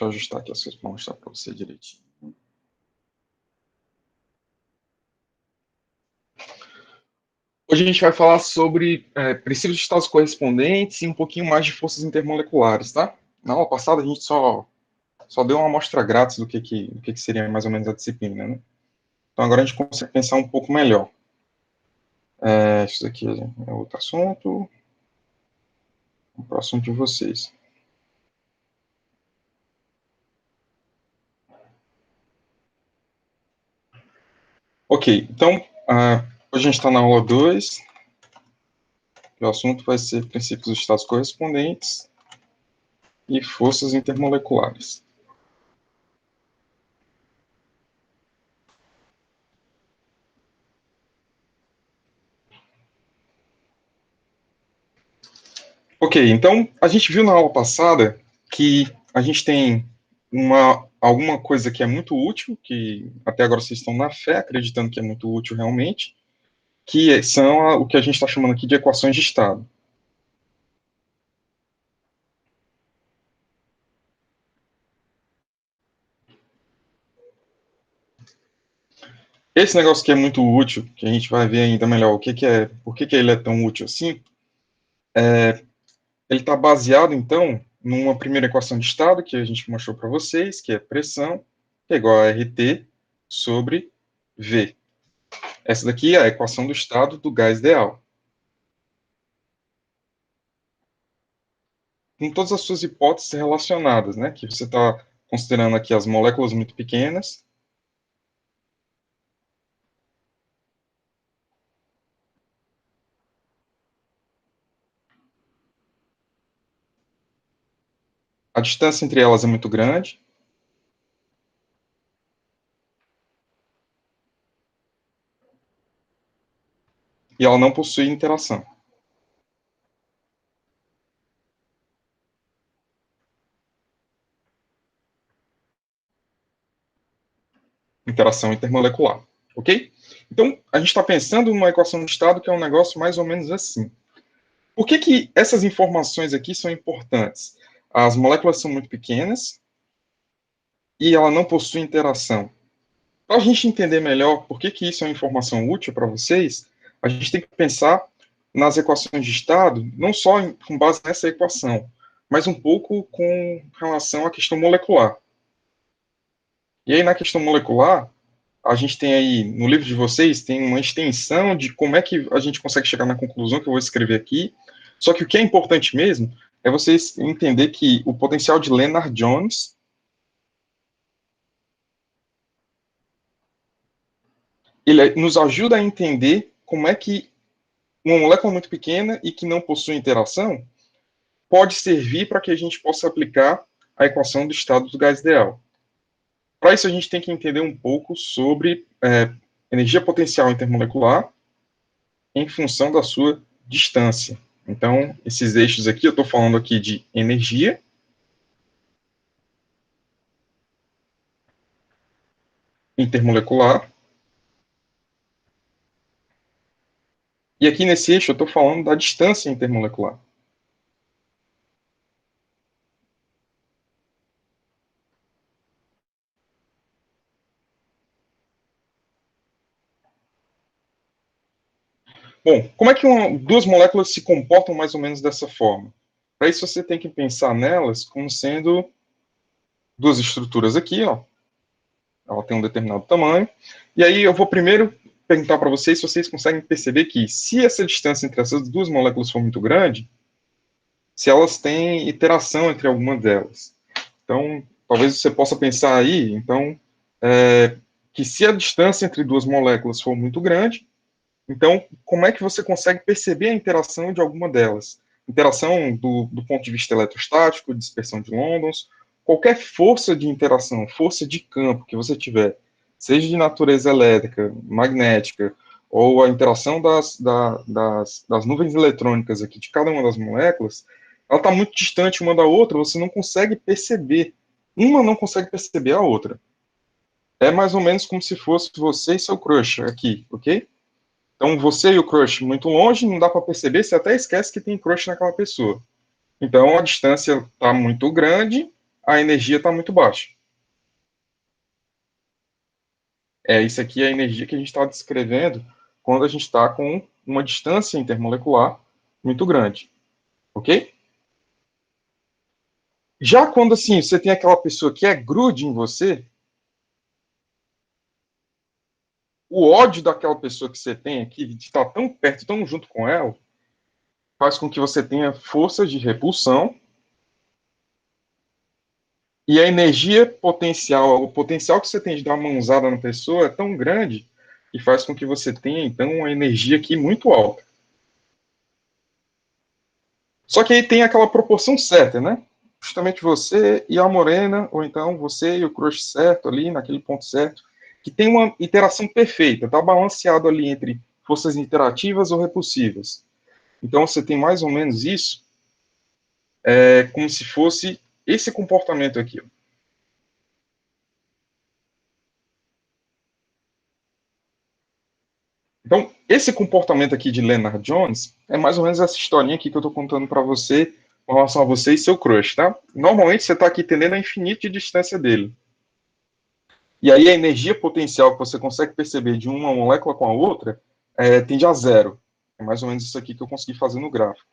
Deixa eu ajustar aqui as coisas para mostrar para você direitinho. Hoje a gente vai falar sobre princípios de estados correspondentes e um pouquinho mais de forças intermoleculares, tá? Na aula passada a gente só deu uma amostra grátis do que seria mais ou menos a disciplina, né? Então agora a gente consegue pensar um pouco melhor. Isso aqui é outro assunto. O próximo de vocês. Ok, então, hoje a gente está na aula 2. O assunto vai ser princípios dos estados correspondentes e forças intermoleculares. Ok, então a gente viu na aula passada que a gente tem alguma coisa que é muito útil, que até agora vocês estão na fé, acreditando que é muito útil realmente, que são o que a gente está chamando aqui de equações de estado. Esse negócio que é muito útil, que a gente vai ver ainda melhor por que ele é tão útil assim, ele está baseado, então, numa primeira equação de estado que a gente mostrou para vocês, que é pressão, que é igual a RT sobre V. Essa daqui é a equação do estado do gás ideal. Com todas as suas hipóteses relacionadas, né? Que você está considerando aqui as moléculas muito pequenas. A distância entre elas é muito grande. E ela não possui interação. Interação intermolecular. Ok? Então, a gente está pensando numa equação de estado que é um negócio mais ou menos assim. Por que essas informações aqui são importantes? As moléculas são muito pequenas e ela não possui interação. Para a gente entender melhor por que isso é uma informação útil para vocês, a gente tem que pensar nas equações de estado, não só com base nessa equação, mas um pouco com relação à questão molecular. E aí, na questão molecular, a gente tem aí, no livro de vocês, tem uma extensão de como é que a gente consegue chegar na conclusão que eu vou escrever aqui. Só que o que é importante mesmo é vocês entender que o potencial de Lennard-Jones ele nos ajuda a entender como é que uma molécula muito pequena e que não possui interação pode servir para que a gente possa aplicar a equação do estado do gás ideal. Para isso, a gente tem que entender um pouco sobre energia potencial intermolecular em função da sua distância. Então, esses eixos aqui, eu estou falando aqui de energia, intermolecular, e aqui nesse eixo eu estou falando da distância intermolecular. Bom, como é que duas moléculas se comportam mais ou menos dessa forma? Para isso, você tem que pensar nelas como sendo duas estruturas aqui, ó. Ela tem um determinado tamanho. E aí eu vou primeiro perguntar para vocês se vocês conseguem perceber que se essa distância entre essas duas moléculas for muito grande, se elas têm interação entre alguma delas. Então, talvez você possa pensar aí, então, que se a distância entre duas moléculas for muito grande, então, como é que você consegue perceber a interação de alguma delas? Interação do ponto de vista eletrostático, dispersão de Londons, qualquer força de interação, força de campo que você tiver, seja de natureza elétrica, magnética, ou a interação das nuvens eletrônicas aqui de cada uma das moléculas, ela está muito distante uma da outra, você não consegue perceber. Uma não consegue perceber a outra. É mais ou menos como se fosse você e seu crush aqui, ok? Então, você e o crush muito longe, não dá para perceber, você até esquece que tem crush naquela pessoa. Então, a distância está muito grande a energia está muito baixa. Isso aqui é a energia que a gente está descrevendo quando a gente está com uma distância intermolecular muito grande, ok? Já quando, assim, você tem aquela pessoa que é grude em você, o ódio daquela pessoa que você tem aqui, de estar tão perto, tão junto com ela, faz com que você tenha forças de repulsão e a energia potencial, o potencial que você tem de dar uma mãozada na pessoa é tão grande que faz com que você tenha, então, uma energia aqui muito alta. Só que aí tem aquela proporção certa, né? Justamente você e a morena, ou então você e o crush certo ali, naquele ponto certo, que tem uma interação perfeita, está balanceado ali entre forças interativas ou repulsivas. Então você tem mais ou menos isso, como se fosse esse comportamento aqui. Ó. Então, esse comportamento aqui de Leonard Jones é mais ou menos essa historinha aqui que eu estou contando para você com relação a você e seu crush, tá? Normalmente você está aqui tendendo a infinito de distância dele. E aí a energia potencial que você consegue perceber de uma molécula com a outra tende a zero. É mais ou menos isso aqui que eu consegui fazer no gráfico.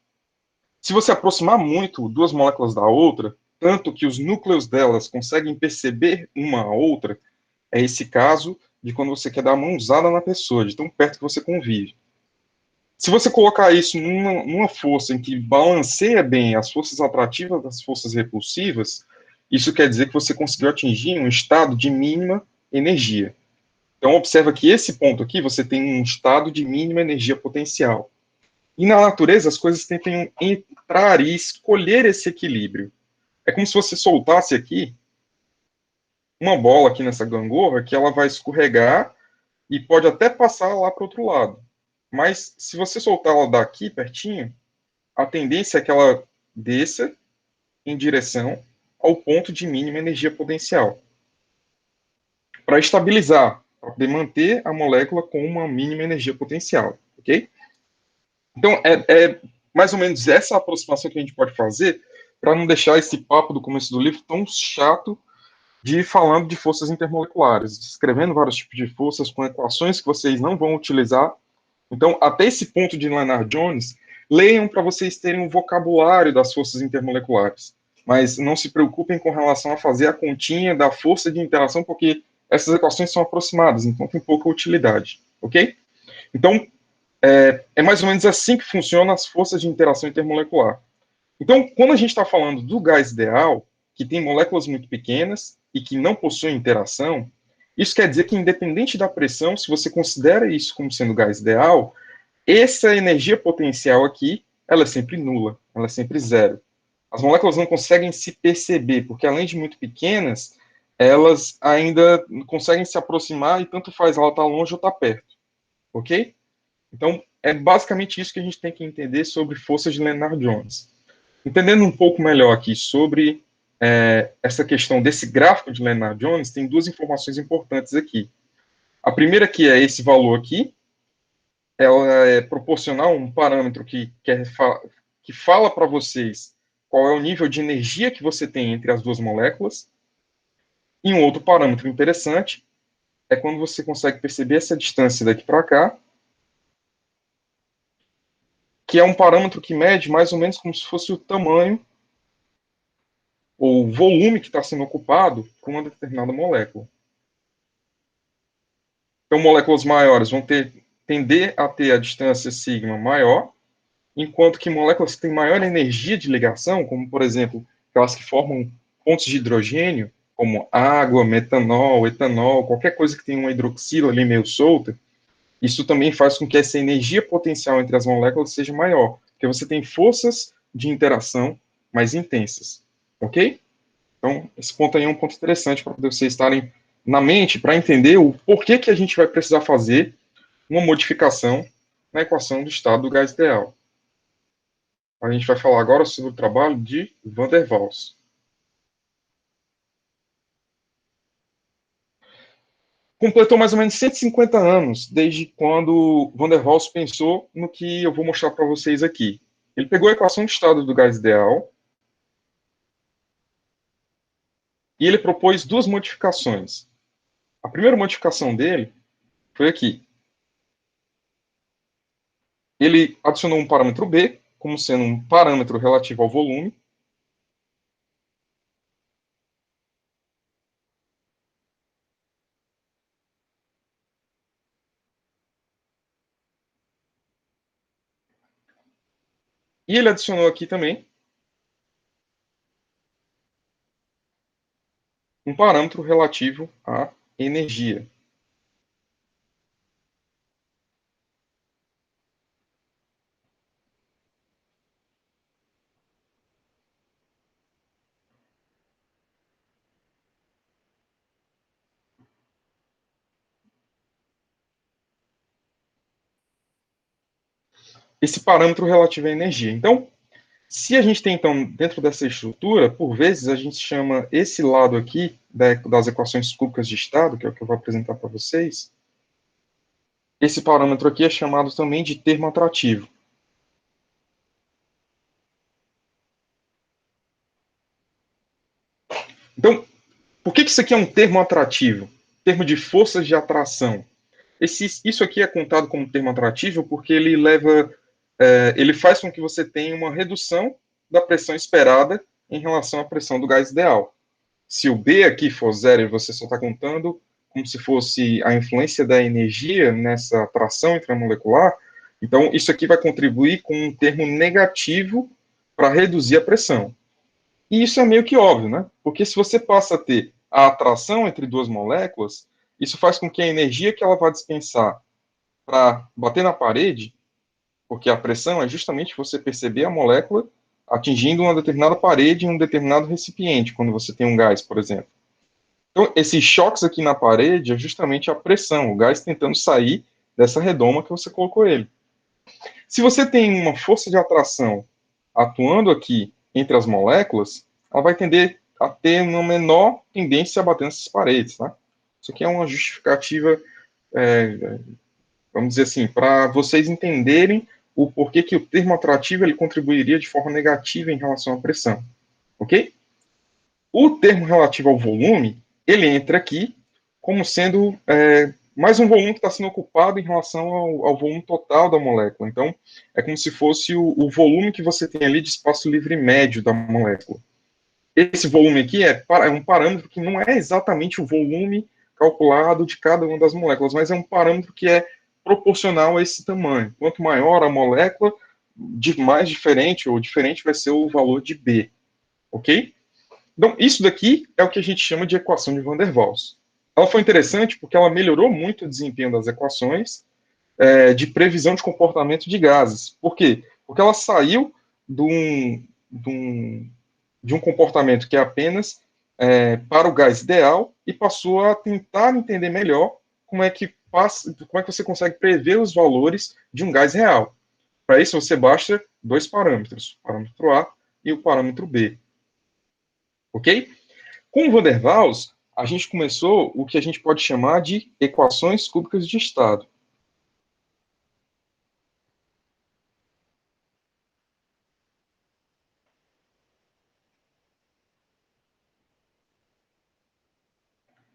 Se você aproximar muito duas moléculas da outra, tanto que os núcleos delas conseguem perceber uma a outra, é esse caso de quando você quer dar uma mãozada na pessoa, de tão perto que você convive. Se você colocar isso numa força em que balanceia bem as forças atrativas das forças repulsivas, isso quer dizer que você conseguiu atingir um estado de mínima energia. Então, observa que esse ponto aqui, você tem um estado de mínima energia potencial. E na natureza, as coisas tentam entrar e escolher esse equilíbrio. É como se você soltasse aqui uma bola aqui nessa gangorra que ela vai escorregar e pode até passar lá para o outro lado. Mas se você soltar ela daqui pertinho, a tendência é que ela desça em direção ao ponto de mínima energia potencial. Para estabilizar, para poder manter a molécula com uma mínima energia potencial, ok? Então, é mais ou menos essa aproximação que a gente pode fazer para não deixar esse papo do começo do livro tão chato de ir falando de forças intermoleculares, descrevendo vários tipos de forças com equações que vocês não vão utilizar. Então, até esse ponto de Leonard Jones, leiam para vocês terem um vocabulário das forças intermoleculares. Mas não se preocupem com relação a fazer a continha da força de interação, porque essas equações são aproximadas, então tem pouca utilidade, ok? Então, é mais ou menos assim que funcionam as forças de interação intermolecular. Então, quando a gente está falando do gás ideal, que tem moléculas muito pequenas e que não possuem interação, isso quer dizer que, independente da pressão, se você considera isso como sendo gás ideal, essa energia potencial aqui, ela é sempre nula, ela é sempre zero. As moléculas não conseguem se perceber, porque além de muito pequenas, elas ainda conseguem se aproximar e tanto faz ela estar longe ou estar perto, ok? Então, é basicamente isso que a gente tem que entender sobre forças de Lennard Jones. Entendendo um pouco melhor aqui sobre essa questão desse gráfico de Lennard Jones, tem duas informações importantes aqui. A primeira que é esse valor aqui, ela é proporcional a um parâmetro que fala para vocês qual é o nível de energia que você tem entre as duas moléculas. E um outro parâmetro interessante é quando você consegue perceber essa distância daqui para cá, que é um parâmetro que mede mais ou menos como se fosse o tamanho ou o volume que está sendo ocupado por uma determinada molécula. Então, moléculas maiores vão tender a ter a distância sigma maior, enquanto que moléculas que têm maior energia de ligação, como, por exemplo, aquelas que formam pontos de hidrogênio, como água, metanol, etanol, qualquer coisa que tenha uma hidroxila ali meio solta, isso também faz com que essa energia potencial entre as moléculas seja maior, porque você tem forças de interação mais intensas, ok? Então, esse ponto aí é um ponto interessante para vocês estarem na mente para entender o porquê que a gente vai precisar fazer uma modificação na equação do estado do gás ideal. A gente vai falar agora sobre o trabalho de Van der Waals. Completou mais ou menos 150 anos desde quando Van der Waals pensou no que eu vou mostrar para vocês aqui. Ele pegou a equação de estado do gás ideal E ele propôs duas modificações. A primeira modificação dele foi aqui. Ele adicionou um parâmetro B, como sendo um parâmetro relativo ao volume. E ele adicionou aqui também um parâmetro relativo à energia. Esse parâmetro relativo à energia. Então, se a gente tem, então, dentro dessa estrutura, por vezes a gente chama esse lado aqui das equações cúbicas de estado, que é o que eu vou apresentar para vocês, esse parâmetro aqui é chamado também de termo atrativo. Então, por que isso aqui é um termo atrativo? Termo de forças de atração. Isso aqui é contado como termo atrativo porque ele ele faz com que você tenha uma redução da pressão esperada em relação à pressão do gás ideal. Se o B aqui for zero e você só está contando como se fosse a influência da energia nessa atração intramolecular, então isso aqui vai contribuir com um termo negativo para reduzir a pressão. E isso é meio que óbvio, né? Porque se você passa a ter a atração entre duas moléculas, isso faz com que a energia que ela vai dispensar para bater na parede, porque a pressão é justamente você perceber a molécula atingindo uma determinada parede em um determinado recipiente, quando você tem um gás, por exemplo. Então, esses choques aqui na parede é justamente a pressão, o gás tentando sair dessa redoma que você colocou ele. Se você tem uma força de atração atuando aqui entre as moléculas, ela vai tender a ter uma menor tendência a bater nessas paredes, tá? Isso aqui é uma justificativa, vamos dizer assim, para vocês entenderem o porquê que o termo atrativo ele contribuiria de forma negativa em relação à pressão, ok? O termo relativo ao volume, ele entra aqui como sendo mais um volume que está sendo ocupado em relação ao volume total da molécula. Então, é como se fosse o volume que você tem ali de espaço livre médio da molécula. Esse volume aqui é um parâmetro que não é exatamente o volume calculado de cada uma das moléculas, mas é um parâmetro que é proporcional a esse tamanho. Quanto maior a molécula, mais diferente ou diferente vai ser o valor de B, ok? Então, isso daqui é o que a gente chama de equação de Van der Waals. Ela foi interessante porque ela melhorou muito o desempenho das equações de previsão de comportamento de gases. Por quê? Porque ela saiu de um comportamento que é apenas para o gás ideal e passou a tentar entender melhor como é que você consegue prever os valores de um gás real. Para isso, você baixa dois parâmetros, o parâmetro A e o parâmetro B. Ok? Com o Van der Waals, a gente começou o que a gente pode chamar de equações cúbicas de estado.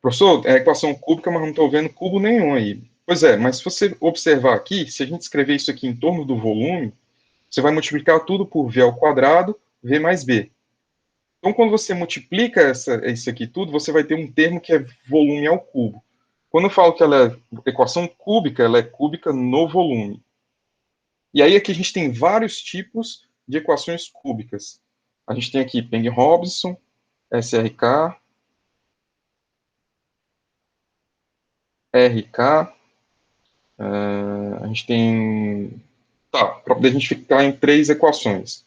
Professor, é equação cúbica, mas não estou vendo cubo nenhum aí. Pois é, mas se você observar aqui, se a gente escrever isso aqui em torno do volume, você vai multiplicar tudo por V ao quadrado, V mais B. Então, quando você multiplica isso aqui tudo, você vai ter um termo que é volume ao cubo. Quando eu falo que ela é equação cúbica, ela é cúbica no volume. E aí aqui a gente tem vários tipos de equações cúbicas. A gente tem aqui Peng-Robson, SRK, RK, a gente tem... Tá, para poder a gente ficar em três equações.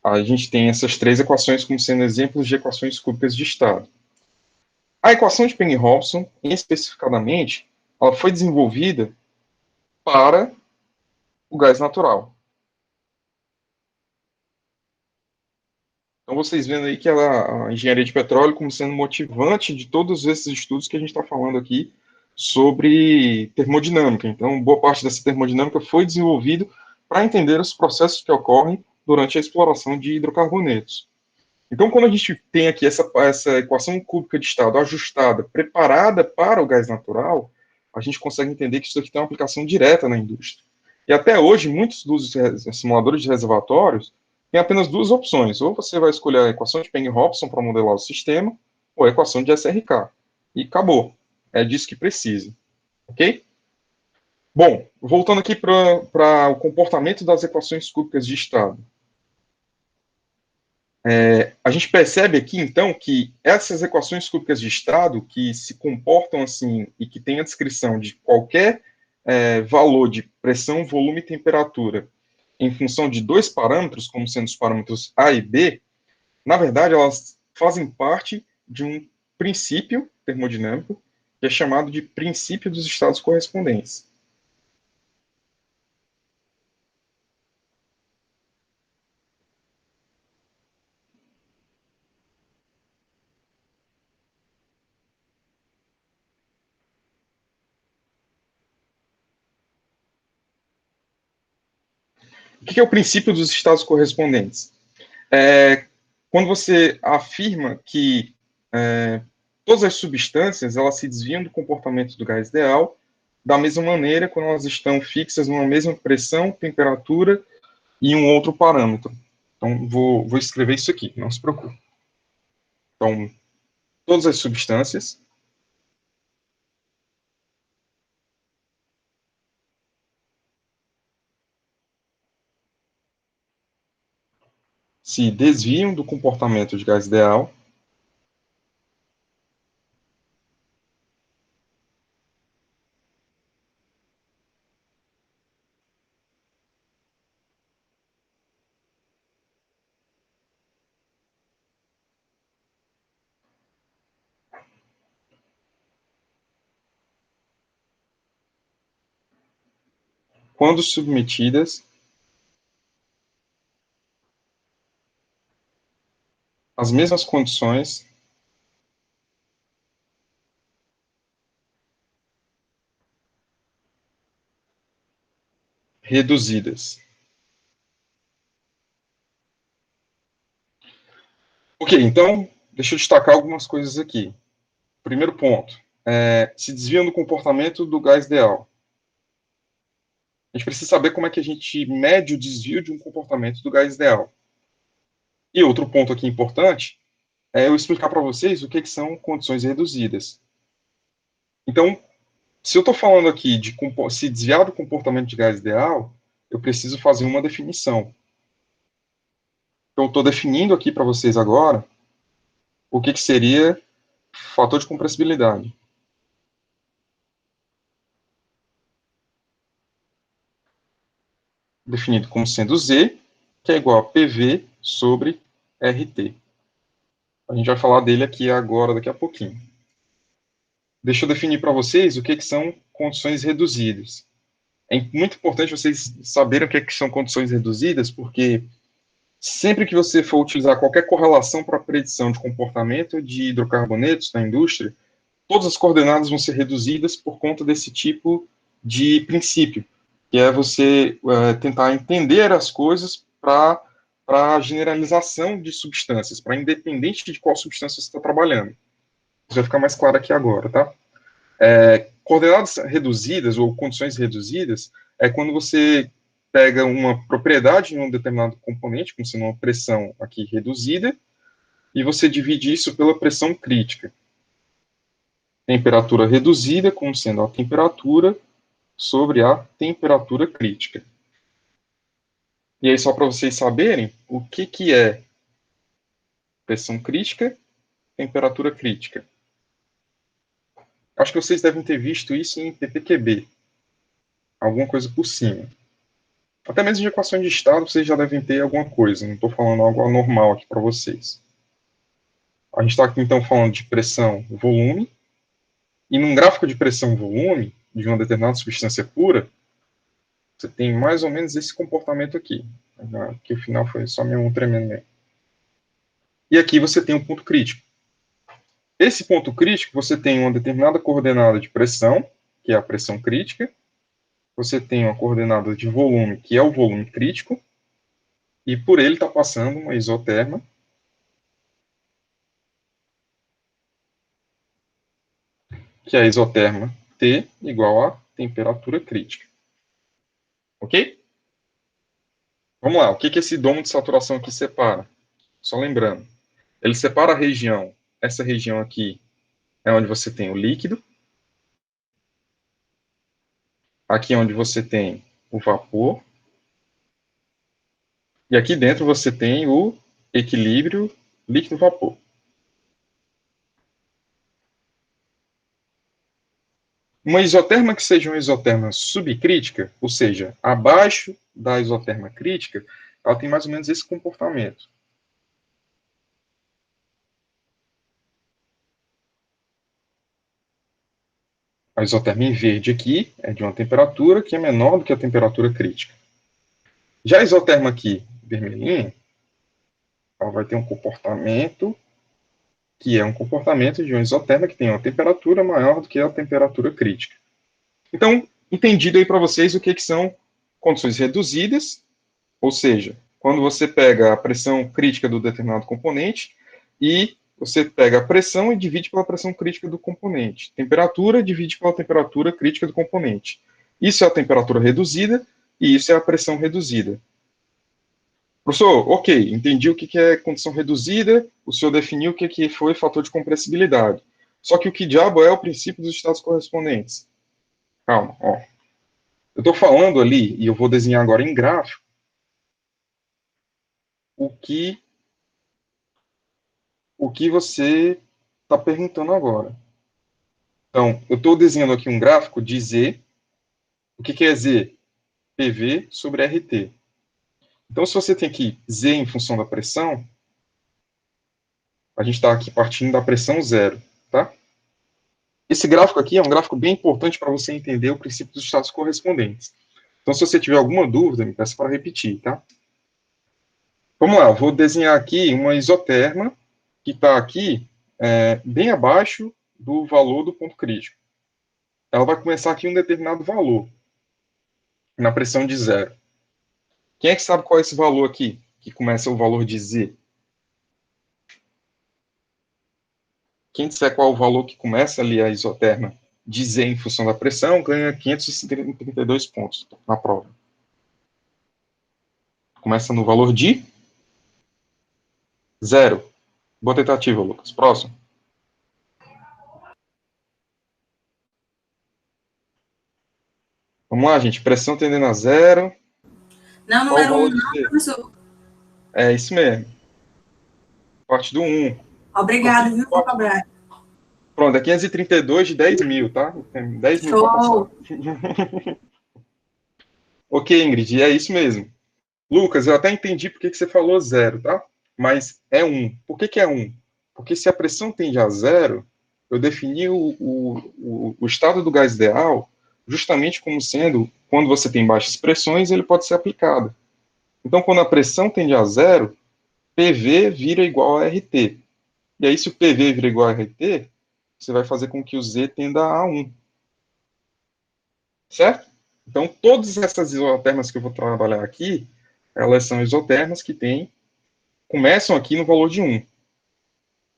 A gente tem essas três equações como sendo exemplos de equações cúbicas de estado. A equação de Peng-Robson, especificadamente, ela foi desenvolvida para o gás natural. Então, vocês vendo aí que a engenharia de petróleo como sendo motivante de todos esses estudos que a gente está falando aqui sobre termodinâmica. Então, boa parte dessa termodinâmica foi desenvolvida para entender os processos que ocorrem durante a exploração de hidrocarbonetos. Então, quando a gente tem aqui essa equação cúbica de estado ajustada, preparada para o gás natural, a gente consegue entender que isso aqui tem uma aplicação direta na indústria. E até hoje, muitos dos simuladores de reservatórios têm apenas duas opções. Ou você vai escolher a equação de Peng-Hobson para modelar o sistema, ou a equação de SRK. E acabou. É disso que precisa. Ok? Bom, voltando aqui para o comportamento das equações cúbicas de estado. A gente percebe aqui, então, que essas equações cúbicas de estado, que se comportam assim e que têm a descrição de qualquer valor de pressão, volume e temperatura em função de dois parâmetros, como sendo os parâmetros A e B, na verdade, elas fazem parte de um princípio termodinâmico que é chamado de princípio dos estados correspondentes. O que é o princípio dos estados correspondentes? Quando você afirma que todas as substâncias elas se desviam do comportamento do gás ideal da mesma maneira quando elas estão fixas numa mesma pressão, temperatura e um outro parâmetro. Então, vou escrever isso aqui, não se preocupe. Então, todas as substâncias se desviam do comportamento de gás ideal quando submetidas às mesmas condições reduzidas. Ok, então, deixa eu destacar algumas coisas aqui. Primeiro ponto, se desviam do comportamento do gás ideal. A gente precisa saber como é que a gente mede o desvio de um comportamento do gás ideal. E outro ponto aqui importante é eu explicar para vocês o que são condições reduzidas. Então, se eu estou falando aqui de se desviar do comportamento de gás ideal, eu preciso fazer uma definição. Então, eu estou definindo aqui para vocês agora o que seria fator de compressibilidade. Definido como sendo Z, que é igual a PV sobre RT. A gente vai falar dele aqui agora, daqui a pouquinho. Deixa eu definir para vocês o que são condições reduzidas. É muito importante vocês saberem o que são condições reduzidas, porque sempre que você for utilizar qualquer correlação para predição de comportamento de hidrocarbonetos na indústria, todas as coordenadas vão ser reduzidas por conta desse tipo de princípio, que é você tentar entender as coisas para a generalização de substâncias, para independente de qual substância você está trabalhando. Isso vai ficar mais claro aqui agora, tá? Coordenadas reduzidas ou condições reduzidas é quando você pega uma propriedade em um determinado componente, como sendo uma pressão aqui reduzida, e você divide isso pela pressão crítica. Temperatura reduzida como sendo a temperatura sobre a temperatura crítica. E aí, só para vocês saberem, o que é pressão crítica, temperatura crítica. Acho que vocês devem ter visto isso em PPQB, alguma coisa por cima. Até mesmo de equações de estado, vocês já devem ter alguma coisa, não estou falando algo anormal aqui para vocês. A gente está aqui, então, falando de pressão, volume, e num gráfico de pressão-volume, de uma determinada substância pura, você tem mais ou menos esse comportamento aqui. Que o final foi só meio um tremendo mesmo. E aqui você tem um ponto crítico. Esse ponto crítico, você tem uma determinada coordenada de pressão, que é a pressão crítica. Você tem uma coordenada de volume, que é o volume crítico. E por ele está passando uma isoterma. que é a isoterma T igual a temperatura crítica. Ok? Vamos lá, o que esse domo de saturação aqui separa? Só lembrando, ele separa a região, essa região aqui é onde você tem o líquido, aqui é onde você tem o vapor, e aqui dentro você tem o equilíbrio líquido-vapor. Uma isoterma que seja uma isoterma subcrítica, ou seja, abaixo da isoterma crítica, ela tem mais ou menos esse comportamento. A isoterma em verde aqui é de uma temperatura que é menor do que a temperatura crítica. Já a isoterma aqui, vermelhinha, ela vai ter um comportamento que é um comportamento de uma isoterma que tem uma temperatura maior do que a temperatura crítica. Então, entendido aí para vocês o que são condições reduzidas, ou seja, quando você pega a pressão crítica do determinado componente e você pega a pressão e divide pela pressão crítica do componente. Temperatura divide pela temperatura crítica do componente. Isso é a temperatura reduzida e isso é a pressão reduzida. Professor, ok, entendi o que é condição reduzida, o senhor definiu o que foi fator de compressibilidade. Só que o que diabo é o princípio dos estados correspondentes? Calma, ó. Eu estou falando ali, e eu vou desenhar agora em gráfico, o que você está perguntando agora. Então, eu estou desenhando aqui um gráfico de Z. O que é Z? PV sobre RT. Então, se você tem aqui Z em função da pressão, a gente está aqui partindo da pressão zero, tá? Esse gráfico aqui é um gráfico bem importante para você entender o princípio dos estados correspondentes. Então, se você tiver alguma dúvida, me peça para repetir, tá? Vamos lá, eu vou desenhar aqui uma isoterma que está aqui bem abaixo do valor do ponto crítico. Ela vai começar aqui um determinado valor, na pressão de zero. Quem é que sabe qual é esse valor aqui, que começa o valor de Z? Quem disser qual é o valor que começa ali a isoterma de Z em função da pressão, ganha 532 pontos na prova. Começa no valor de zero. Boa tentativa, Lucas. Próximo. Vamos lá, gente. Pressão tendendo a zero. Não, Qual o número 1, valor de não, Z? professor. É isso mesmo. Parte do 1. Obrigado, viu, por cobrar. Pronto, é 532 de 10 mil, tá? Tem 10 mil para passar. Show. Ok, Ingrid, é isso mesmo. Lucas, eu até entendi porque que você falou zero, tá? Mas é 1. Por que é 1? Porque se a pressão tende a zero, eu defini o estado do gás ideal justamente como sendo, quando você tem baixas pressões, ele pode ser aplicado. Então, quando a pressão tende a zero, PV vira igual a RT. E aí, se o PV vira igual a RT, você vai fazer com que o Z tenda a 1. Certo? Então, todas essas isotermas que eu vou trabalhar aqui, elas são isotermas que começam aqui no valor de 1.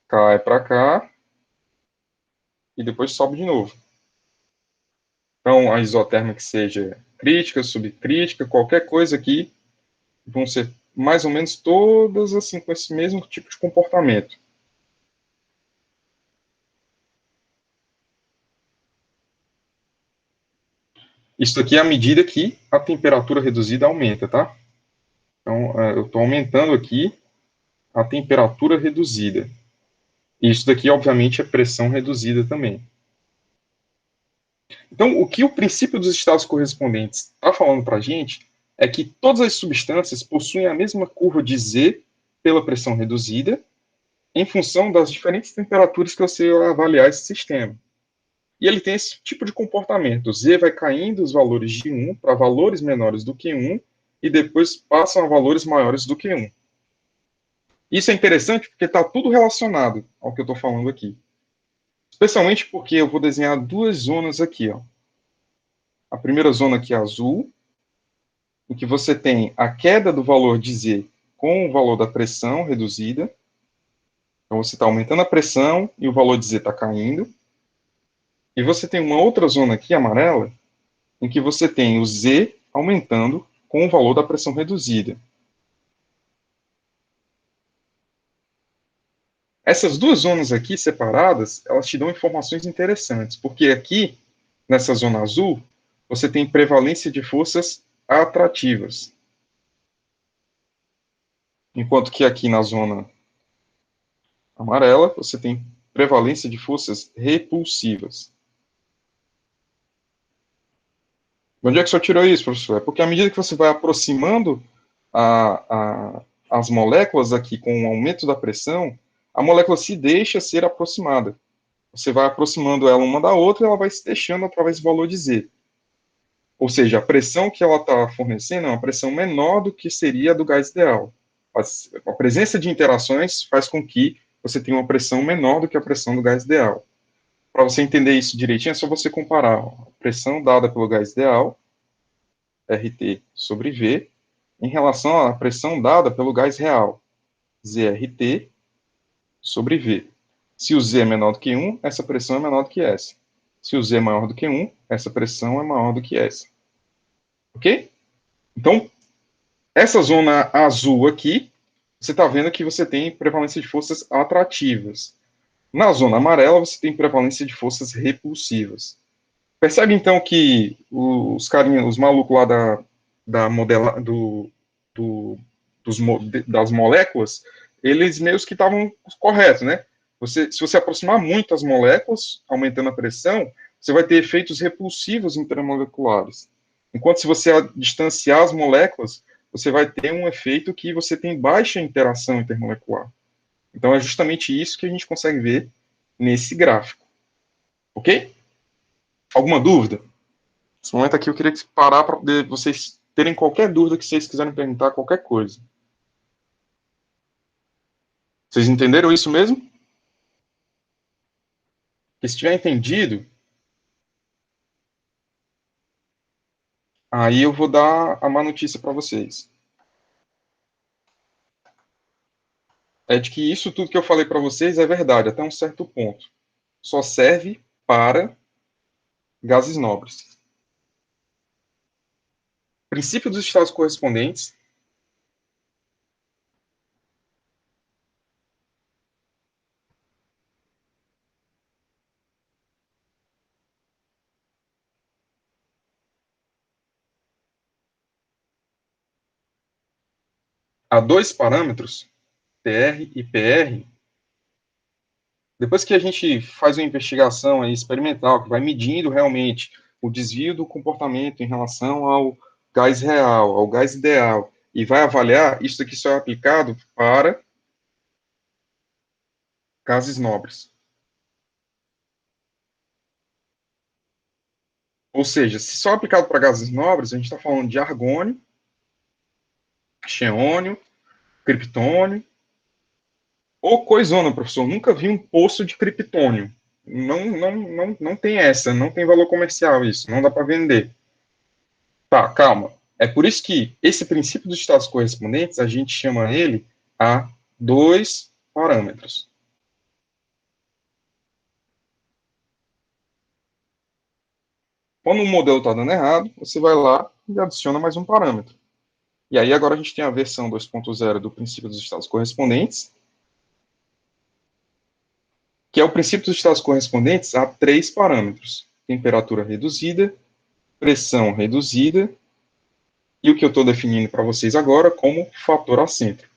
Cai para cá e depois sobe de novo. Então, a isoterma que seja crítica, subcrítica, qualquer coisa aqui, vão ser mais ou menos todas assim com esse mesmo tipo de comportamento. Isso aqui é à medida que a temperatura reduzida aumenta, tá? Então, eu estou aumentando aqui a temperatura reduzida. E isso daqui, obviamente, é pressão reduzida também. Então, o que o princípio dos estados correspondentes está falando para a gente é que todas as substâncias possuem a mesma curva de Z pela pressão reduzida, em função das diferentes temperaturas que você vai avaliar esse sistema. E ele tem esse tipo de comportamento. Z vai caindo os valores de 1 para valores menores do que 1 e depois passam a valores maiores do que 1. Isso é interessante porque está tudo relacionado ao que eu estou falando aqui. Especialmente porque eu vou desenhar duas zonas aqui. Ó. A primeira zona aqui é azul, em que você tem a queda do valor de Z com o valor da pressão reduzida. Então, você está aumentando a pressão e o valor de Z está caindo. E você tem uma outra zona aqui, amarela, em que você tem o Z aumentando com o valor da pressão reduzida. Essas duas zonas aqui separadas, elas te dão informações interessantes, porque aqui, nessa zona azul, você tem prevalência de forças atrativas. Enquanto que aqui na zona amarela, você tem prevalência de forças repulsivas. De onde é que o senhor tirou isso, professor? É porque à medida que você vai aproximando as moléculas aqui com o aumento da pressão, a molécula se deixa ser aproximada. Você vai aproximando ela uma da outra e ela vai se deixando através do valor de Z. Ou seja, a pressão que ela está fornecendo é uma pressão menor do que seria a do gás ideal. A presença de interações faz com que você tenha uma pressão menor do que a pressão do gás ideal. Para você entender isso direitinho, é só você comparar a pressão dada pelo gás ideal, RT sobre V, em relação à pressão dada pelo gás real, ZRT sobre V. Se o Z é menor do que 1, essa pressão é menor do que essa. Se o Z é maior do que 1, essa pressão é maior do que essa. Ok? Então, essa zona azul aqui, você está vendo que você tem prevalência de forças atrativas. Na zona amarela, você tem prevalência de forças repulsivas. Percebe, então, que os carinhas, os malucos lá da modela, das moléculas, eles meio que estavam corretos, né? Se você aproximar muito as moléculas, aumentando a pressão, você vai ter efeitos repulsivos intermoleculares. Enquanto se você distanciar as moléculas, você vai ter um efeito que você tem baixa interação intermolecular. Então é justamente isso que a gente consegue ver nesse gráfico. Ok? Alguma dúvida? Nesse momento aqui eu queria parar para vocês terem qualquer dúvida que vocês quiserem perguntar, qualquer coisa. Vocês entenderam isso mesmo? Porque se tiver entendido, aí eu vou dar a má notícia para vocês. É de que isso tudo que eu falei para vocês é verdade, até um certo ponto. Só serve para gases nobres. Princípio dos estados correspondentes. Há dois parâmetros, TR e PR. Depois que a gente faz uma investigação aí experimental, que vai medindo realmente o desvio do comportamento em relação ao gás real, ao gás ideal, e vai avaliar, isso aqui só é aplicado para gases nobres. Ou seja, se só é aplicado para gases nobres, a gente está falando de argônio, xeônio, criptônio, ou coisônio, professor. Nunca vi um poço de criptônio. Não tem essa, não tem valor comercial isso, não dá para vender. Tá, calma. É por isso que esse princípio dos estados correspondentes, a gente chama ele a dois parâmetros. Quando um modelo está dando errado, você vai lá e adiciona mais um parâmetro. E aí agora a gente tem a versão 2.0 do princípio dos estados correspondentes, que é o princípio dos estados correspondentes a três parâmetros: temperatura reduzida, pressão reduzida e o que eu estou definindo para vocês agora como fator acêntrico.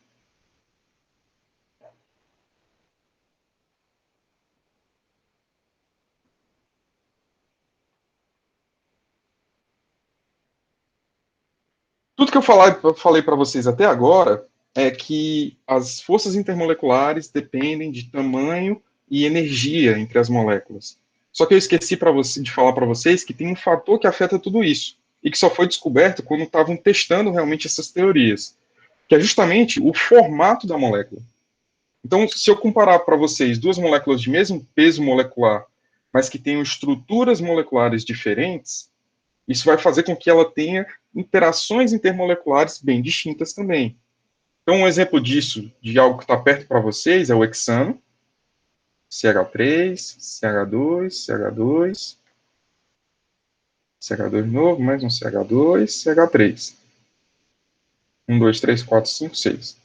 Tudo que eu falei para vocês até agora é que as forças intermoleculares dependem de tamanho e energia entre as moléculas. Só que eu esqueci de falar para vocês que tem um fator que afeta tudo isso, e que só foi descoberto quando estavam testando realmente essas teorias, que é justamente o formato da molécula. Então, se eu comparar para vocês duas moléculas de mesmo peso molecular, mas que tenham estruturas moleculares diferentes, isso vai fazer com que ela tenha interações intermoleculares bem distintas também. Então, um exemplo disso, de algo que está perto para vocês, é o hexano. CH3, CH2, CH2, CH2 de novo, mais um CH2, CH3. 1, 2, 3, 4, 5, 6.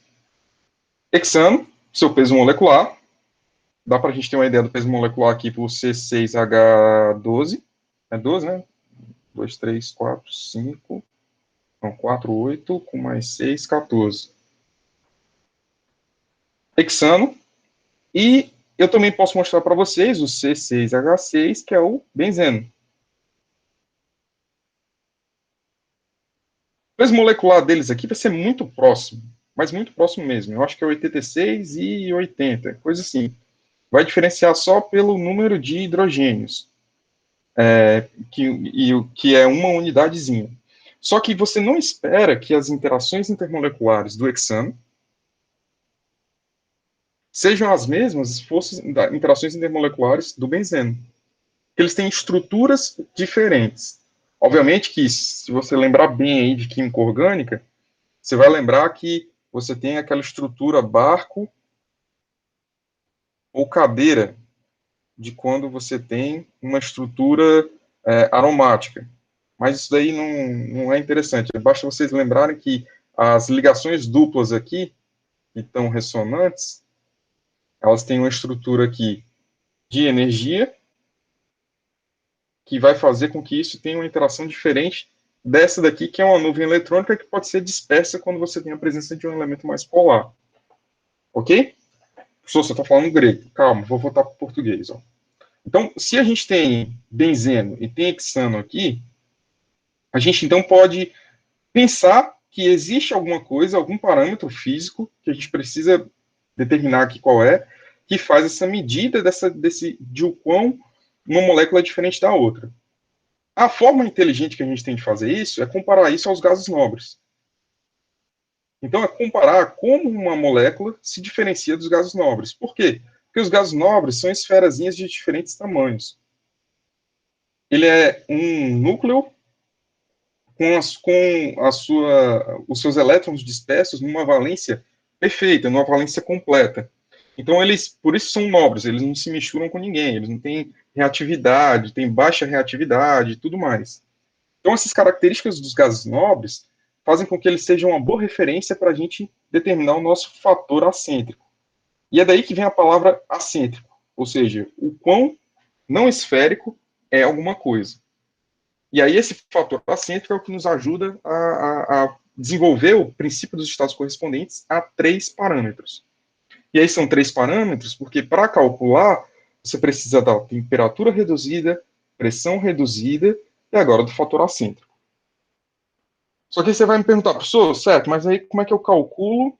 Hexano, seu peso molecular. Dá para a gente ter uma ideia do peso molecular aqui por C6H12. É 12, né? 2, 3, 4, 5. Então, 4, 8, com mais 6, 14. Hexano. E eu também posso mostrar para vocês o C6H6, que é o benzeno. O peso molecular deles aqui vai ser muito próximo, mas muito próximo mesmo. Eu acho que é 86 e 80, coisa assim. Vai diferenciar só pelo número de hidrogênios, que é uma unidadezinha. Só que você não espera que as interações intermoleculares do hexano sejam as mesmas se fossem interações intermoleculares do benzeno. Eles têm estruturas diferentes. Obviamente que, se você lembrar bem aí de química orgânica, você vai lembrar que você tem aquela estrutura barco ou cadeira de quando você tem uma estrutura aromática. Mas isso daí não é interessante. Basta vocês lembrarem que as ligações duplas aqui, que estão ressonantes, elas têm uma estrutura aqui de energia, que vai fazer com que isso tenha uma interação diferente dessa daqui, que é uma nuvem eletrônica que pode ser dispersa quando você tem a presença de um elemento mais polar. Ok? Professor, você está falando grego. Calma, vou voltar para o português. Ó. Então, se a gente tem benzeno e tem hexano aqui, a gente então pode pensar que existe alguma coisa, algum parâmetro físico, que a gente precisa determinar aqui qual é, que faz essa medida de o quão uma molécula é diferente da outra. A forma inteligente que a gente tem de fazer isso é comparar isso aos gases nobres. Então, é comparar como uma molécula se diferencia dos gases nobres. Por quê? Porque os gases nobres são esferazinhas de diferentes tamanhos. Ele é um núcleo os seus elétrons dispersos numa valência perfeita, numa valência completa. Então, por isso são nobres, eles não se misturam com ninguém, eles não têm reatividade, têm baixa reatividade e tudo mais. Então, essas características dos gases nobres fazem com que eles sejam uma boa referência para a gente determinar o nosso fator acêntrico. E é daí que vem a palavra acêntrico, ou seja, o quão não esférico é alguma coisa. E aí esse fator acêntrico é o que nos ajuda a desenvolver o princípio dos estados correspondentes a 3 parâmetros. E aí são 3 parâmetros porque para calcular você precisa da temperatura reduzida, pressão reduzida e agora do fator acêntrico. Só que aí você vai me perguntar, professor, certo, mas aí como é que eu calculo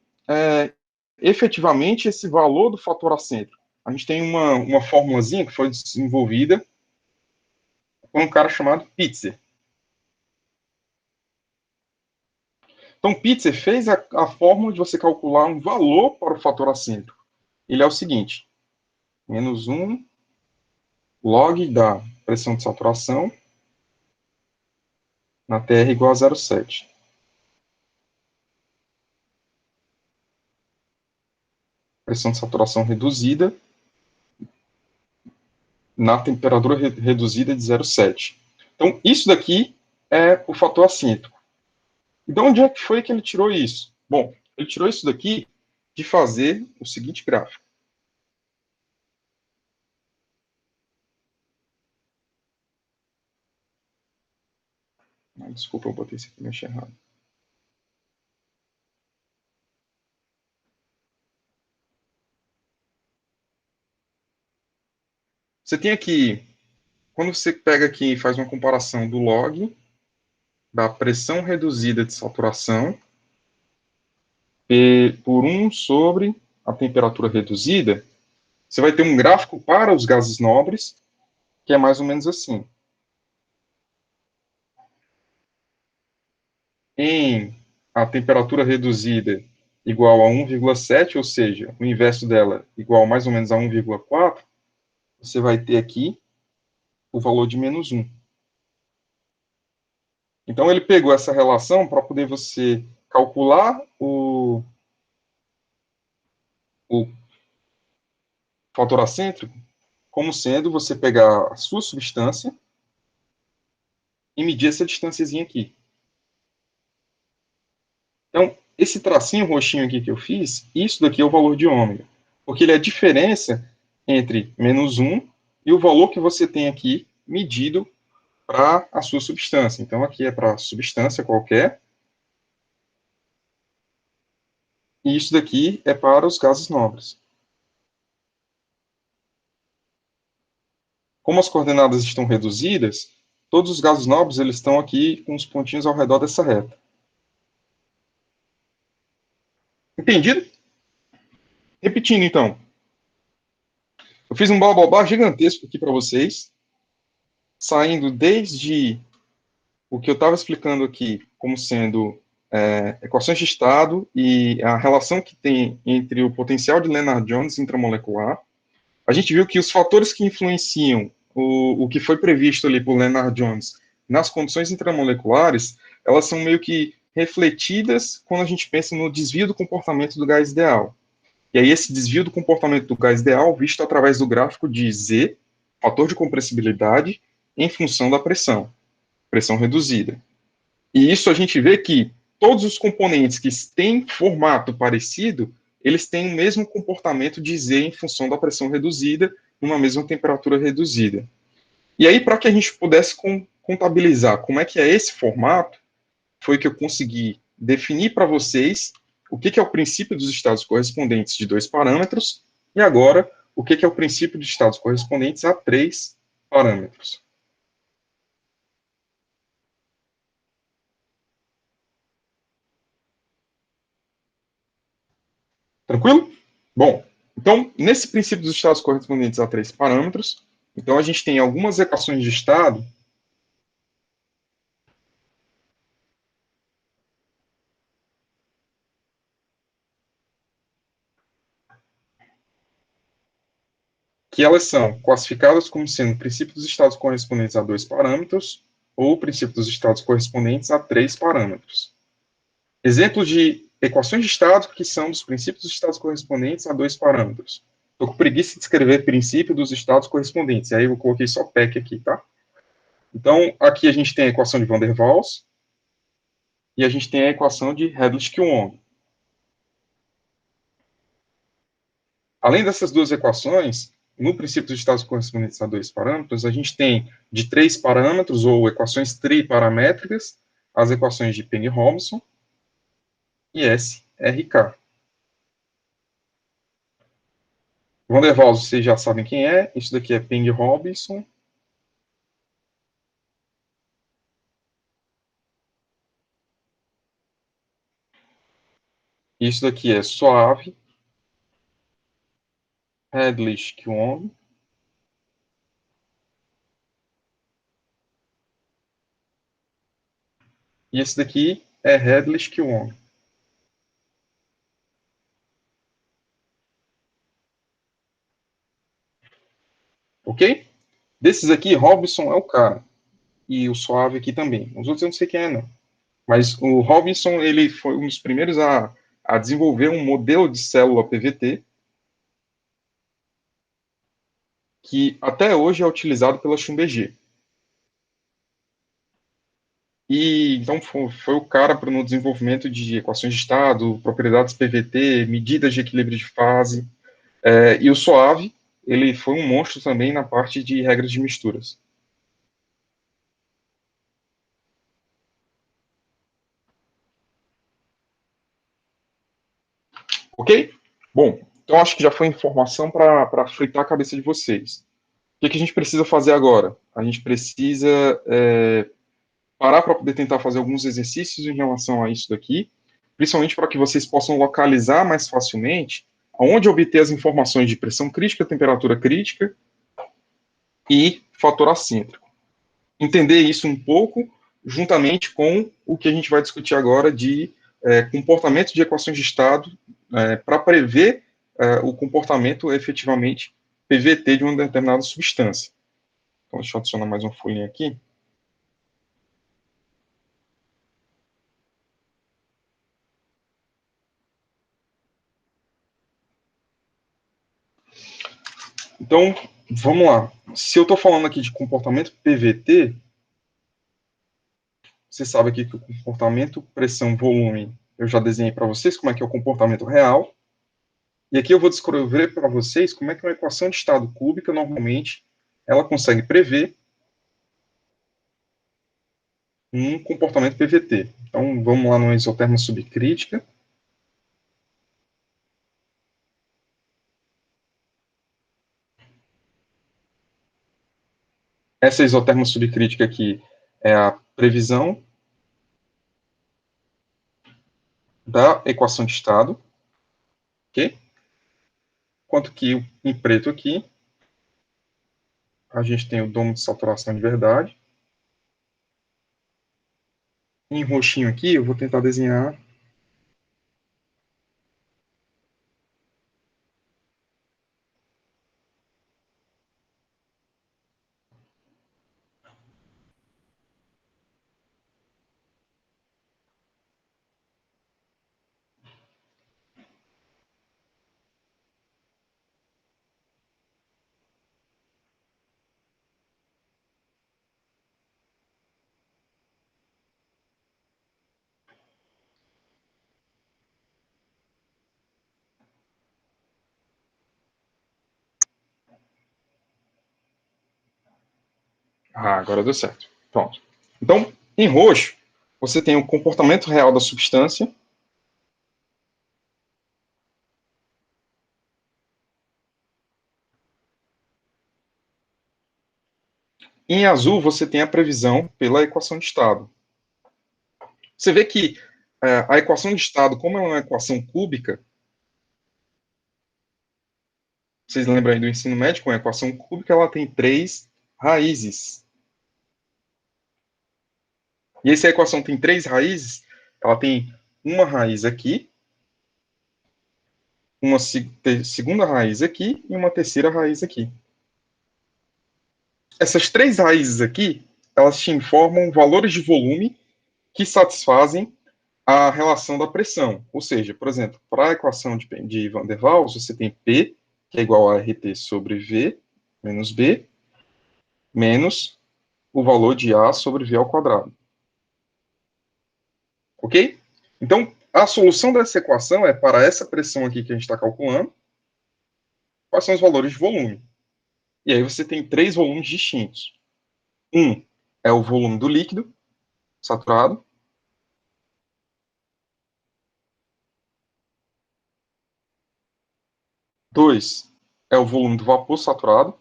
efetivamente esse valor do fator acêntrico? A gente tem uma formulazinha que foi desenvolvida por um cara chamado Pitzer. Então, Pitzer fez a fórmula de você calcular um valor para o fator acêntrico. Ele é o seguinte, menos 1 log da pressão de saturação na TR igual a 0,7. Pressão de saturação reduzida na temperatura reduzida de 0,7. Então, isso daqui é o fator acêntrico. E de onde é que foi que ele tirou isso? Bom, ele tirou isso daqui de fazer o seguinte gráfico. Desculpa, eu botei isso aqui meio errado. Você tem aqui, quando você pega aqui e faz uma comparação do log da pressão reduzida de saturação por 1 sobre a temperatura reduzida, você vai ter um gráfico para os gases nobres, que é mais ou menos assim. Em a temperatura reduzida igual a 1,7, ou seja, o inverso dela igual mais ou menos a 1,4, você vai ter aqui o valor de menos 1. Então, ele pegou essa relação para poder você calcular o fator acêntrico como sendo você pegar a sua substância e medir essa distânciazinha aqui. Então, esse tracinho roxinho aqui que eu fiz, isso daqui é o valor de ômega, porque ele é a diferença entre -1 e o valor que você tem aqui medido para a sua substância. Então, aqui é para substância qualquer, e isso daqui é para os gases nobres. Como as coordenadas estão reduzidas, todos os gases nobres eles estão aqui com os pontinhos ao redor dessa reta. Entendido? Repetindo, então. Eu fiz um blá gigantesco aqui para vocês, saindo desde o que eu estava explicando aqui como sendo equações de estado e a relação que tem entre o potencial de Lennard-Jones intramolecular. A gente viu que os fatores que influenciam o que foi previsto ali por Lennard-Jones nas condições intramoleculares, elas são meio que refletidas quando a gente pensa no desvio do comportamento do gás ideal. E aí esse desvio do comportamento do gás ideal visto através do gráfico de Z, fator de compressibilidade, em função da pressão reduzida. E isso a gente vê que todos os componentes que têm formato parecido, eles têm o mesmo comportamento de Z em função da pressão reduzida, numa mesma temperatura reduzida. E aí, para que a gente pudesse contabilizar como é que é esse formato, foi que eu consegui definir para vocês o que é o princípio dos estados correspondentes de 2 parâmetros, e agora o que é o princípio de estados correspondentes a 3 parâmetros. Tranquilo? Bom, então, nesse princípio dos estados correspondentes a 3 parâmetros, então a gente tem algumas equações de estado que elas são classificadas como sendo o princípio dos estados correspondentes a 2 parâmetros ou o princípio dos estados correspondentes a 3 parâmetros. Exemplos de equações de estado que são dos princípios dos estados correspondentes a 2 parâmetros. Estou com preguiça de escrever princípio dos estados correspondentes, e aí eu coloquei só PEC aqui, tá? Então, aqui a gente tem a equação de Van der Waals e a gente tem a equação de Redlich-Kwon. Além dessas duas equações, no princípio dos estados correspondentes a 2 parâmetros, a gente tem de 3 parâmetros, ou equações triparamétricas, as equações de Penge-Robinson e SRK. Van der Waals, vocês já sabem quem é, isso daqui é Penge-Robinson. Isso daqui é Soave, Redlich-Kwon. E esse daqui é Redlich-Kwon. Ok? Desses aqui, Robinson é o cara. E o Soave aqui também. Os outros eu não sei quem é, não. Mas o Robinson, ele foi um dos primeiros a desenvolver um modelo de célula PVT que até hoje é utilizado pela Schlumberger. E então foi o cara no desenvolvimento de equações de estado, propriedades PVT, medidas de equilíbrio de fase. E o Soave, ele foi um monstro também na parte de regras de misturas. Ok? Bom, então acho que já foi informação para fritar a cabeça de vocês. O que a gente precisa fazer agora? A gente precisa parar para poder tentar fazer alguns exercícios em relação a isso daqui, principalmente para que vocês possam localizar mais facilmente aonde obter as informações de pressão crítica, temperatura crítica e fator acêntrico. Entender isso um pouco juntamente com o que a gente vai discutir agora de comportamento de equações de estado para prever o comportamento efetivamente PVT de uma determinada substância. Então, deixa eu adicionar mais uma folhinha aqui. Então, vamos lá. Se eu estou falando aqui de comportamento PVT, você sabe aqui que o comportamento pressão, volume, eu já desenhei para vocês como é que é o comportamento real. E aqui eu vou descrever para vocês como é que uma equação de estado cúbica, normalmente, ela consegue prever um comportamento PVT. Então, vamos lá no isoterma subcrítica. Essa isoterma subcrítica aqui é a previsão da equação de estado, ok? Enquanto que em preto aqui, a gente tem o domo de saturação de verdade. Em roxinho aqui, eu vou tentar desenhar agora deu certo. Pronto. Então, em roxo, você tem o comportamento real da substância. Em azul, você tem a previsão pela equação de estado. Você vê que a equação de estado, como é uma equação cúbica, vocês lembram aí do ensino médio, uma equação cúbica, ela tem 3 raízes. E se a equação tem 3 raízes, ela tem uma raiz aqui, uma segunda raiz aqui e uma terceira raiz aqui. Essas 3 raízes aqui, elas te informam valores de volume que satisfazem a relação da pressão. Ou seja, por exemplo, para a equação de Van der Waals, você tem P, que é igual a RT sobre V menos B, menos o valor de A sobre V ao quadrado. Ok? Então, a solução dessa equação é para essa pressão aqui que a gente está calculando, quais são os valores de volume. E aí você tem 3 volumes distintos. Um é o volume do líquido saturado. Dois é o volume do vapor saturado.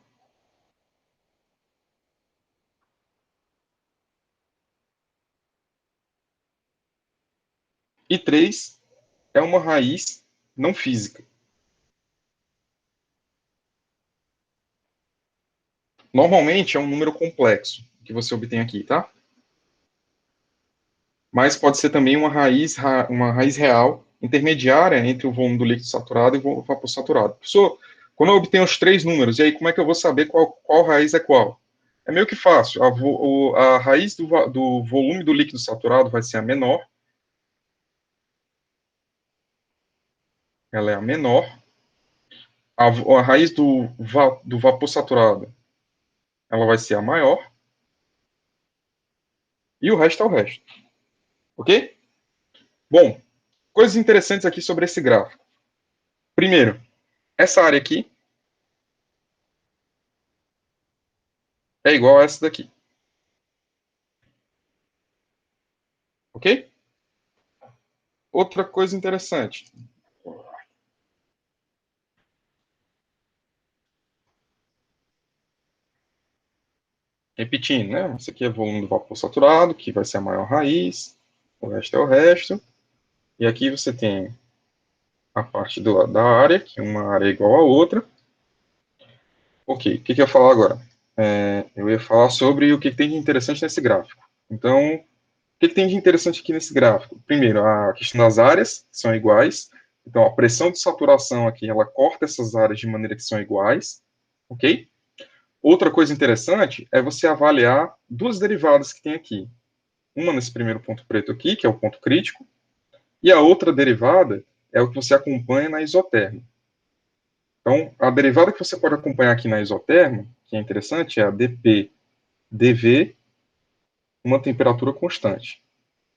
E 3 é uma raiz não física. Normalmente é um número complexo que você obtém aqui, tá? Mas pode ser também uma raiz real intermediária entre o volume do líquido saturado e o vapor saturado. Professor, quando eu obtenho os 3 números, e aí como é que eu vou saber qual raiz é qual? É meio que fácil. A raiz do volume do líquido saturado vai ser a menor. Ela é a menor. A raiz do vapor saturado, ela vai ser a maior. E o resto é o resto. Ok? Bom, coisas interessantes aqui sobre esse gráfico. Primeiro, essa área aqui é igual a essa daqui. Ok? Outra coisa interessante. Repetindo, né? Esse aqui é o volume do vapor saturado, que vai ser a maior raiz. O resto é o resto. E aqui você tem a parte da área, que uma área é igual a outra. Ok, o que eu ia falar agora? Eu ia falar sobre o que tem de interessante nesse gráfico. Então, o que tem de interessante aqui nesse gráfico? Primeiro, a questão das áreas, que são iguais. Então, a pressão de saturação aqui, ela corta essas áreas de maneira que são iguais. Ok? Outra coisa interessante é você avaliar duas derivadas que tem aqui. Uma nesse primeiro ponto preto aqui, que é o ponto crítico, e a outra derivada é o que você acompanha na isotérmica. Então, a derivada que você pode acompanhar aqui na isoterma, que é interessante, é a dp dv, uma temperatura constante.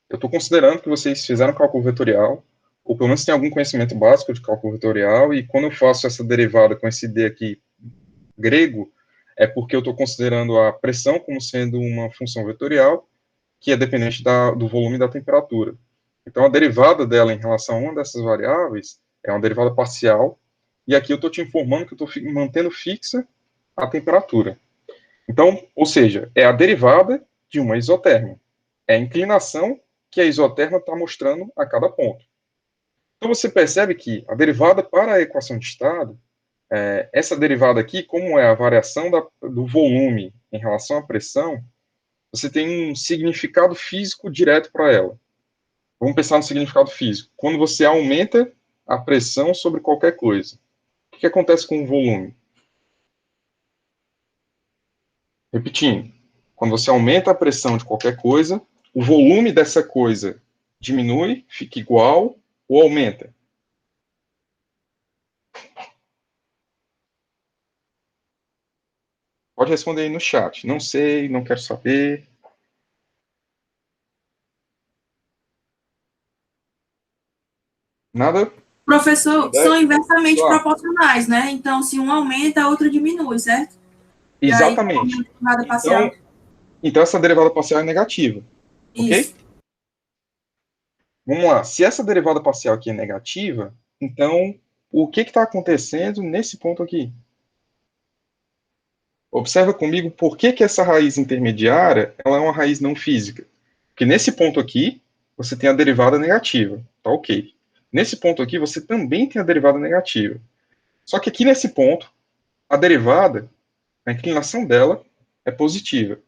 Eu estou considerando que vocês fizeram cálculo vetorial, ou pelo menos têm algum conhecimento básico de cálculo vetorial, e quando eu faço essa derivada com esse d aqui grego, é porque eu estou considerando a pressão como sendo uma função vetorial, que é dependente do volume e da temperatura. Então, a derivada dela em relação a uma dessas variáveis é uma derivada parcial, e aqui eu estou te informando que eu estou mantendo fixa a temperatura. Então, ou seja, é a derivada de uma isoterma. É a inclinação que a isoterma está mostrando a cada ponto. Então, você percebe que a derivada para a equação de estado, essa derivada aqui, como é a variação do volume em relação à pressão, você tem um significado físico direto para ela. Vamos pensar no significado físico. Quando você aumenta a pressão sobre qualquer coisa, o que acontece com o volume? Repetindo, quando você aumenta a pressão de qualquer coisa, o volume dessa coisa diminui, fica igual ou aumenta? Pode responder aí no chat. Não sei, não quero saber. Nada? Professor, são Ideia? inversamente Claro. proporcionais, né? Então, se um aumenta, a outra diminui, certo? E aí, como Exatamente. a derivada Então, parcial. então, essa derivada parcial é negativa. Ok? Isso. Vamos lá. Se essa derivada parcial aqui é negativa, então o que está acontecendo nesse ponto aqui? Observa comigo por que essa raiz intermediária ela é uma raiz não física. Porque nesse ponto aqui, você tem a derivada negativa. Tá ok. Nesse ponto aqui, você também tem a derivada negativa. Só que aqui nesse ponto, a derivada, a inclinação dela é positiva.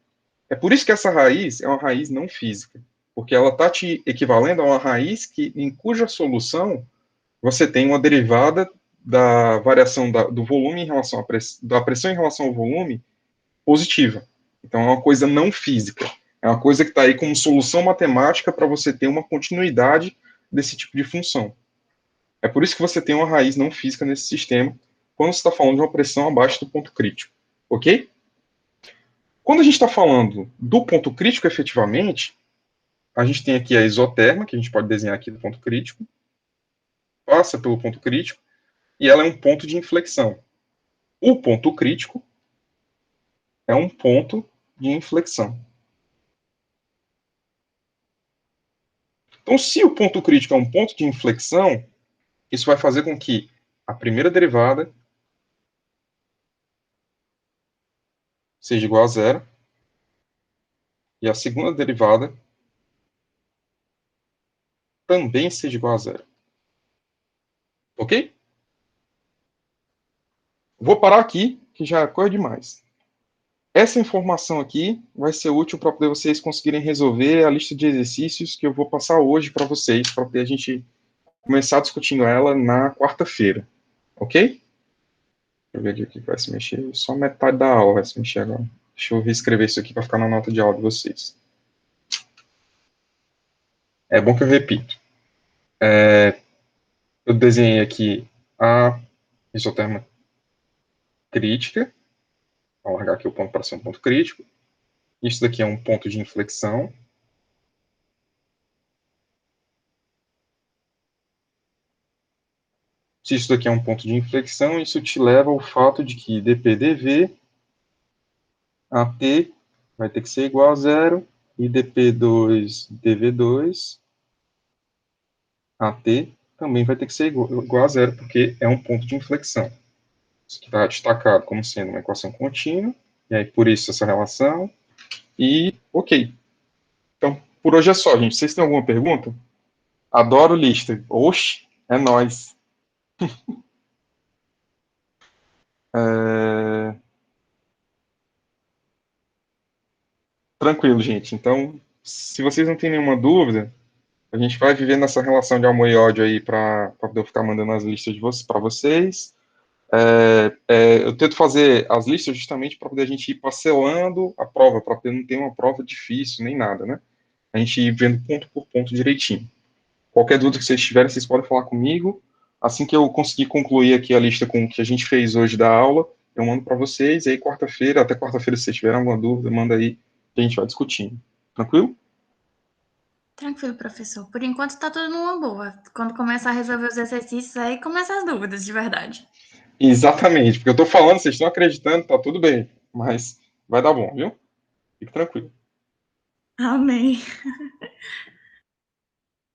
É por isso que essa raiz é uma raiz não física. Porque ela está te equivalendo a uma raiz em cuja solução você tem uma derivada da variação do volume em relação da pressão em relação ao volume positiva. Então, é uma coisa não física. É uma coisa que está aí como solução matemática para você ter uma continuidade desse tipo de função. É por isso que você tem uma raiz não física nesse sistema, quando você está falando de uma pressão abaixo do ponto crítico. Ok? Quando a gente está falando do ponto crítico, efetivamente, a gente tem aqui a isoterma, que a gente pode desenhar aqui do ponto crítico, passa pelo ponto crítico, e ela é um ponto de inflexão. O ponto crítico é um ponto de inflexão. Então, se o ponto crítico é um ponto de inflexão, isso vai fazer com que a primeira derivada seja igual a zero e a segunda derivada também seja igual a zero. Ok? Vou parar aqui, que já é coisa demais. Essa informação aqui vai ser útil para poder vocês conseguirem resolver a lista de exercícios que eu vou passar hoje para vocês, para poder a gente começar discutindo ela na quarta-feira. Ok? Deixa eu ver aqui o que vai se mexer. Só metade da aula vai se mexer agora. Deixa eu reescrever isso aqui para ficar na nota de aula de vocês. É bom que eu repito. Eu desenhei aqui a isoterma crítica. Vou largar aqui o ponto para ser um ponto crítico. Isso daqui é um ponto de inflexão. Se isso daqui é um ponto de inflexão, isso te leva ao fato de que dP/dV, AT vai ter que ser igual a zero, e dP2/dV2, AT, também vai ter que ser igual a zero, porque é um ponto de inflexão. Isso aqui está destacado como sendo uma equação contínua, e aí por isso essa relação, e ok. Então, por hoje é só, gente. Vocês têm alguma pergunta? Adoro lista. Oxe, é nóis. Tranquilo, gente. Então, se vocês não têm nenhuma dúvida, a gente vai viver nessa relação de amor e ódio aí para poder ficar mandando as listas para vocês. Eu tento fazer as listas justamente para poder a gente ir parcelando a prova, para poder não ter uma prova difícil nem nada, né? A gente ir vendo ponto por ponto direitinho. Qualquer dúvida que vocês tiverem, vocês podem falar comigo Assim que eu conseguir concluir aqui a lista com o que a gente fez hoje da aula, eu mando para vocês, e aí quarta-feira, até quarta-feira, se vocês tiverem alguma dúvida, manda aí, que a gente vai discutindo. Tranquilo? Tranquilo, professor. Por enquanto tá tudo numa boa. Quando começar a resolver os exercícios, aí começam as dúvidas, de verdade. Exatamente, porque eu tô falando, vocês estão acreditando, tá tudo bem, mas vai dar bom, viu? Fique tranquilo. Amém.